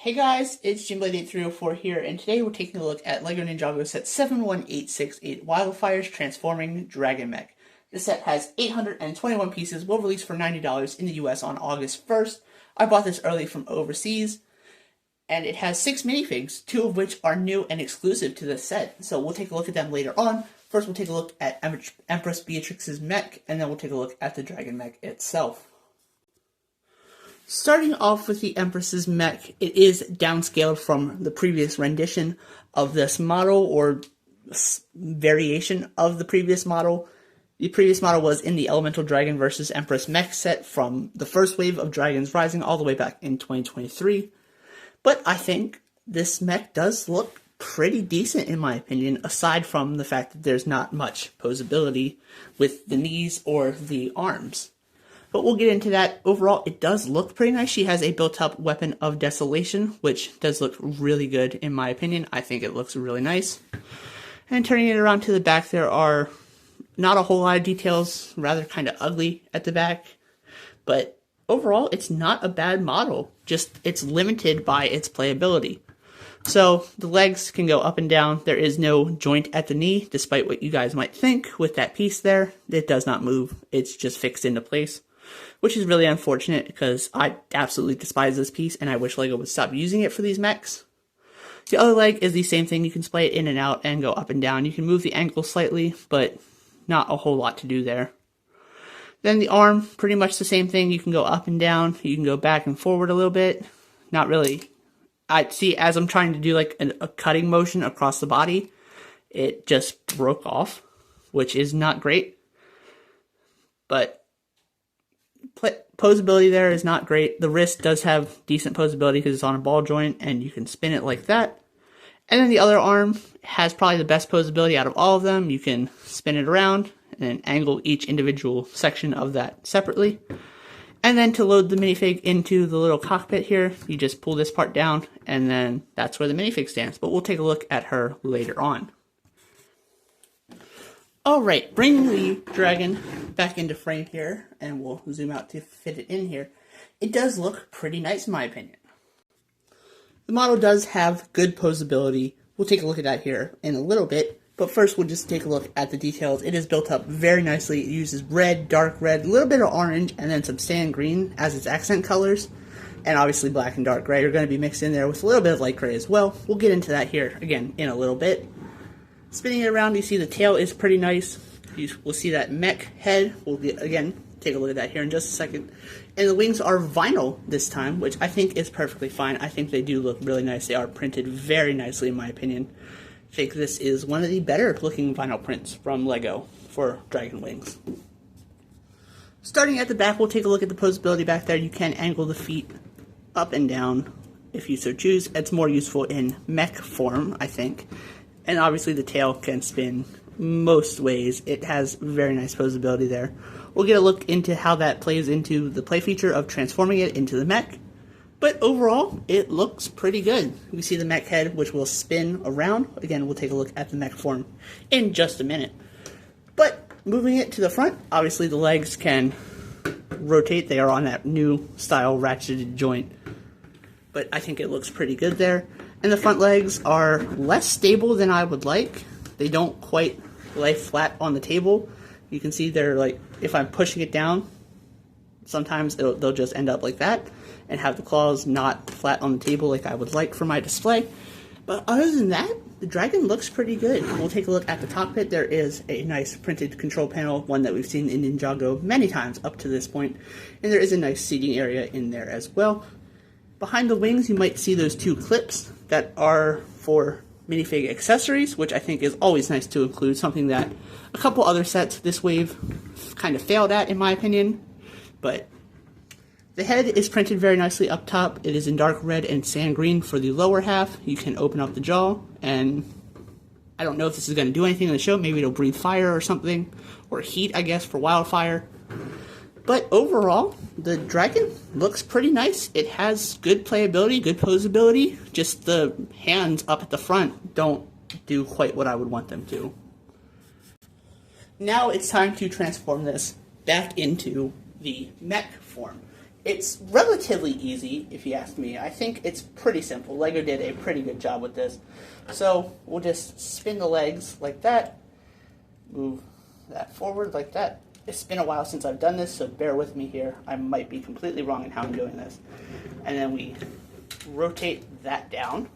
Hey guys, it's JimBlade8304 here, and today we're taking a look at LEGO Ninjago set 71868 Wyldfyre Transforming Dragon Mech. This set has 821 pieces, will release for $90 in the US on August 1st. I bought this early from overseas, and it has 6 minifigs, 2 of which are new and exclusive to this set, so we'll take a look at them later on. First we'll take a look at Empress Beatrix's mech, and then we'll take a look at the Dragon Mech itself. Starting off with the Empress's mech, it is downscaled from the previous rendition of this model, or variation of the previous model. The previous model was in the Elemental Dragon vs. Empress mech set from the first wave of Dragons Rising all the way back in 2023. But I think this mech does look pretty decent in my opinion, aside from the fact that there's not much posability with the knees or the arms. But we'll get into that. Overall, it does look pretty nice. She has a built-up Weapon of Desolation, which does look really good in my opinion. I think it looks really nice. And turning it around to the back, there are not a whole lot of details, rather kind of ugly at the back. But overall, it's not a bad model, just it's limited by its playability. So the legs can go up and down. There is no joint at the knee, despite what you guys might think with that piece there. It does not move. It's just fixed into place, which is really unfortunate because I absolutely despise this piece and I wish LEGO would stop using it for these mechs. The other leg is the same thing. You can splay it in and out and go up and down. You can move the ankle slightly, but not a whole lot to do there. Then the arm, pretty much the same thing. You can go up and down. You can go back and forward a little bit. Not really. I see, as I'm trying to do like a cutting motion across the body, it just broke off, which is not great. But posability there is not great. The wrist does have decent posability because it's on a ball joint and you can spin it like that. And then the other arm has probably the best posability out of all of them. You can spin it around and angle each individual section of that separately. And then to load the minifig into the little cockpit here, you just pull this part down and then that's where the minifig stands. But we'll take a look at her later on. Alright, bringing the dragon back into frame here, and we'll zoom out to fit it in here. It does look pretty nice in my opinion. The model does have good posability. We'll take a look at that here in a little bit, but first we'll just take a look at the details. It is built up very nicely. It uses red, dark red, a little bit of orange, and then some sand green as its accent colors. And obviously black and dark gray are going to be mixed in there with a little bit of light gray as well. We'll get into that here again in a little bit. Spinning it around, you see the tail is pretty nice. We'll see that mech head. We'll again take a look at that here in just a second. And the wings are vinyl this time, which I think is perfectly fine. I think they do look really nice. They are printed very nicely in my opinion. I think this is one of the better looking vinyl prints from LEGO for Dragon Wings. Starting at the back, we'll take a look at the posability back there. You can angle the feet up and down if you so choose. It's more useful in mech form, I think. And obviously the tail can spin most ways. It has very nice posability there. We'll get a look into how that plays into the play feature of transforming it into the mech. But overall, it looks pretty good. We see the mech head, which will spin around. Again, we'll take a look at the mech form in just a minute. But moving it to the front, obviously the legs can rotate. They are on that new style ratcheted joint. But I think it looks pretty good there. And the front legs are less stable than I would like. They don't quite lay flat on the table. You can see they're like, if I'm pushing it down, sometimes they'll just end up like that and have the claws not flat on the table like I would like for my display. But other than that, the dragon looks pretty good. We'll take a look at the cockpit. There is a nice printed control panel, one that we've seen in Ninjago many times up to this point. And there is a nice seating area in there as well. Behind the wings, you might see those 2 clips that are for minifig accessories, which I think is always nice to include, something that a couple other sets this wave kind of failed at, in my opinion. But the head is printed very nicely up top. It is in dark red and sand green for the lower half. You can open up the jaw, and I don't know if this is going to do anything in the show. Maybe it'll breathe fire or something, or heat, I guess, for Wyldfyre. But overall, the dragon looks pretty nice. It has good playability, good posability. Just the hands up at the front don't do quite what I would want them to. Now it's time to transform this back into the mech form. It's relatively easy, if you ask me. I think it's pretty simple. LEGO did a pretty good job with this. So we'll just spin the legs like that, move that forward like that. It's been a while since I've done this, so bear with me here. I might be completely wrong in how I'm doing this. And then we rotate that down.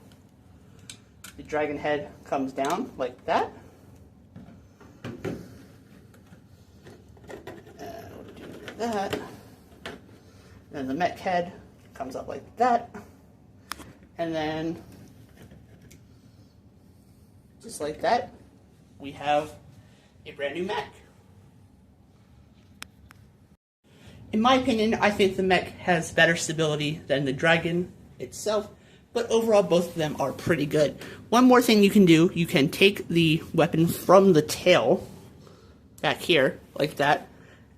The dragon head comes down like that. And we'll do that. Then the mech head comes up like that. And then, just like that, we have a brand new mech. In my opinion, I think the mech has better stability than the dragon itself, but overall both of them are pretty good. One more thing you can do, you can take the weapon from the tail, back here, like that,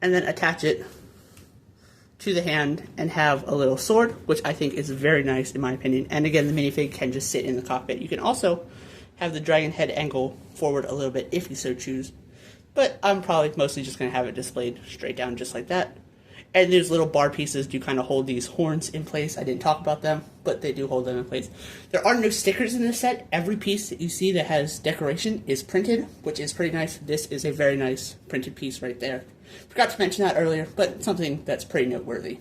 and then attach it to the hand and have a little sword, which I think is very nice in my opinion. And again, the minifig can just sit in the cockpit. You can also have the dragon head angle forward a little bit if you so choose, but I'm probably mostly just going to have it displayed straight down just like that. And there's little bar pieces to kind of hold these horns in place. I didn't talk about them, but they do hold them in place. There are no stickers in this set. Every piece that you see that has decoration is printed, which is pretty nice. This is a very nice printed piece right there. Forgot to mention that earlier, but something that's pretty noteworthy.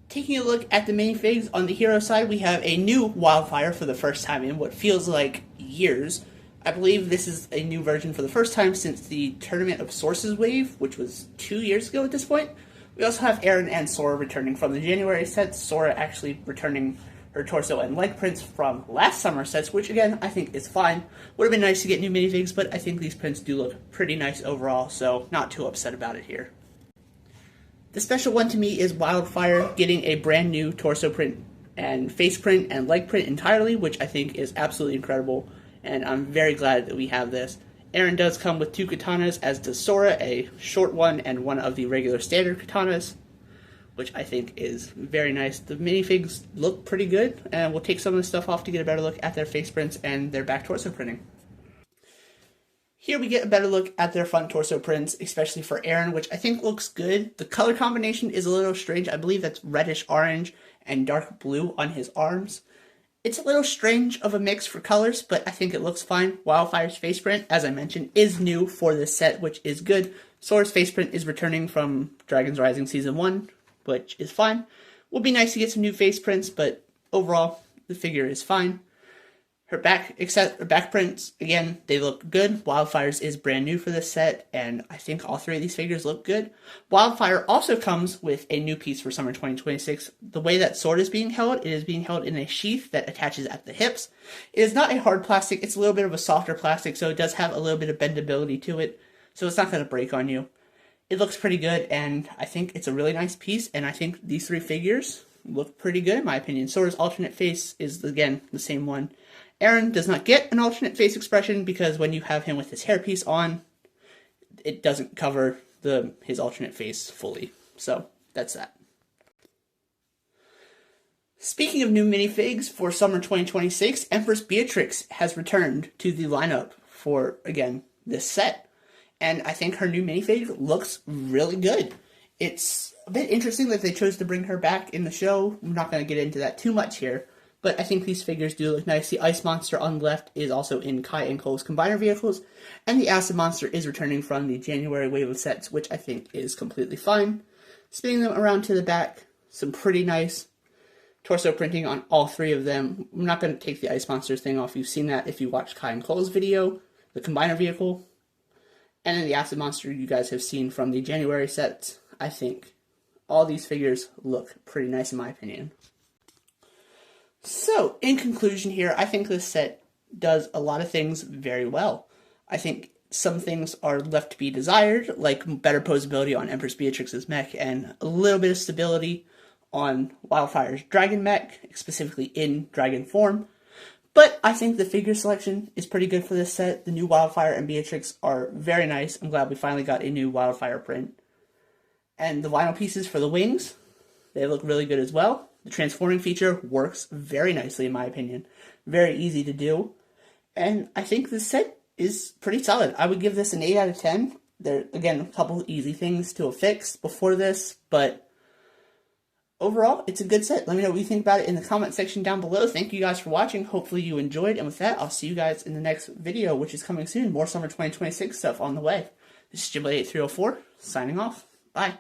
Taking a look at the minifigs, on the hero side, we have a new Wyldfyre for the first time in what feels like years. I believe this is a new version for the first time since the Tournament of Sources wave, which was 2 years ago at this point. We also have Aaron and Sora returning from the January sets, Sora actually returning her torso and leg prints from last summer sets, which again, I think is fine. Would have been nice to get new minifigs, but I think these prints do look pretty nice overall, so not too upset about it here. The special one to me is Wyldfyre getting a brand new torso print and face print and leg print entirely, which I think is absolutely incredible. And I'm very glad that we have this. Aaron does come with 2 katanas, as does Sora, a short one and one of the regular standard katanas, which I think is very nice. The minifigs look pretty good, and we'll take some of the stuff off to get a better look at their face prints and their back torso printing. Here we get a better look at their front torso prints, especially for Aaron, which I think looks good. The color combination is a little strange. I believe that's reddish orange and dark blue on his arms. It's a little strange of a mix for colors, but I think it looks fine. Wyldfyre's face print, as I mentioned, is new for this set, which is good. Sora's face print is returning from Dragon's Rising Season 1, which is fine. Would be nice to get some new face prints, but overall, the figure is fine. Her back prints, again, they look good. Wyldfyre's is brand new for this set, and I think all 3 of these figures look good. Wyldfyre also comes with a new piece for summer 2026. The way that sword is being held, it is being held in a sheath that attaches at the hips. It is not a hard plastic, it's a little bit of a softer plastic, so it does have a little bit of bendability to it, so it's not going to break on you. It looks pretty good, and I think it's a really nice piece, and I think these 3 figures look pretty good in my opinion. Sora's alternate face is, again, the same one. Aaron does not get an alternate face expression because when you have him with his hairpiece on, it doesn't cover his alternate face fully. So, that's that. Speaking of new minifigs for summer 2026, Empress Beatrix has returned to the lineup for, again, this set. And I think her new minifig looks really good. It's a bit interesting that they chose to bring her back in the show. I'm not going to get into that too much here. But I think these figures do look nice. The Ice Monster on the left is also in Kai and Cole's Combiner vehicles. And the Acid Monster is returning from the January wave of sets, which I think is completely fine. Spinning them around to the back, some pretty nice torso printing on all 3 of them. I'm not going to take the Ice Monsters thing off. You've seen that if you watched Kai and Cole's video, the Combiner vehicle. And then the Acid Monster you guys have seen from the January sets. I think all these figures look pretty nice in my opinion. So, in conclusion here, I think this set does a lot of things very well. I think some things are left to be desired, like better posability on Empress Beatrix's mech and a little bit of stability on Wyldfyre's Dragon Mech, specifically in dragon form. But I think the figure selection is pretty good for this set. The new Wyldfyre and Beatrix are very nice. I'm glad we finally got a new Wyldfyre print. And the vinyl pieces for the wings, they look really good as well. The transforming feature works very nicely in my opinion. Very easy to do. And I think this set is pretty solid. I would give this an 8 out of 10. There, again, a couple easy things to fix before this, but overall, it's a good set. Let me know what you think about it in the comment section down below. Thank you guys for watching. Hopefully you enjoyed, and with that, I'll see you guys in the next video, which is coming soon. More summer 2026 stuff on the way. This is Jibble8304, signing off. Bye.